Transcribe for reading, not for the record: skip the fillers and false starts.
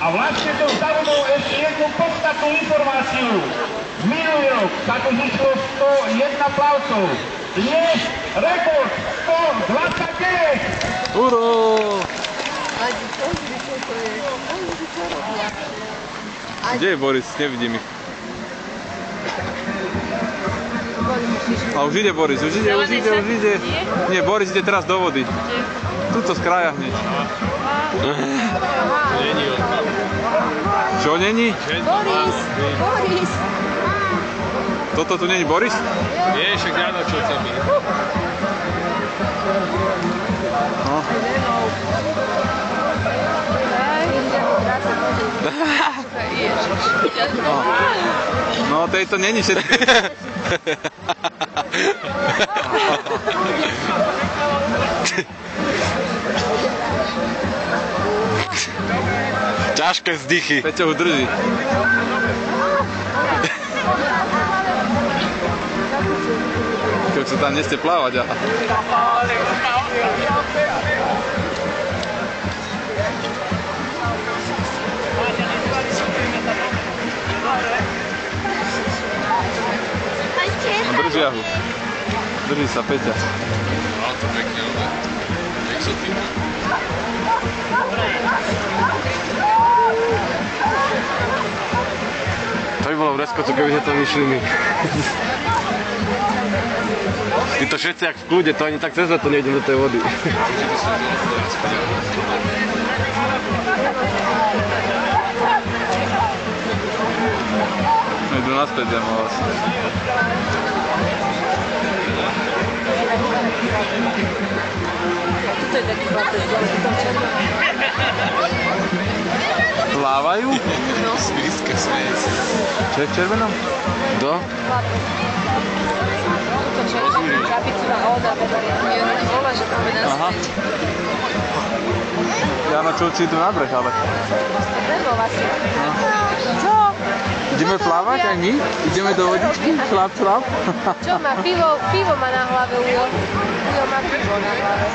A vlastne to zaujímavé ešte jednu podstatnú informáciu. Minulý rok sa tu zišlo 101 plavcov. Dnes rekord 129. Uro! Kde je Boris? Nevidím ich. A už ide Boris, už ide. Nie, Boris ide teraz do vody. Tuto z kraja hneď. Čo není? Boris! Toto tu není Boris? Nie, však ja načal sa mi. No. No, tejto není všetko. Ťažké vzdychy. Peťo ho drží. Keď sa tam neste plávať, aha. Držia ho. Drží sa Peťa. No, to pekne, ale exotika. To by bolo v reskocu, keby sme to vyšli my. Títo všetci jak v kľude, to ani tak cez to nejdem do tej vody. Idú naspäť zem vlastne. Tuto je taký chlapec, ale to tam červené. Plávajú? No. Svíska smeje sa. Čo je v červenom? Kto? Tuto červené, kapicu na Olda, je ona nevolá, že tam je Aha. naspäť. Jano, čo si tu na breh, ale... Nebol asi. Co? Ideme plávať aj my? Ideme do vodičky? Šlap. Čo má? Pivo má na hlave, Ujo. Ujo má pivo na hlave.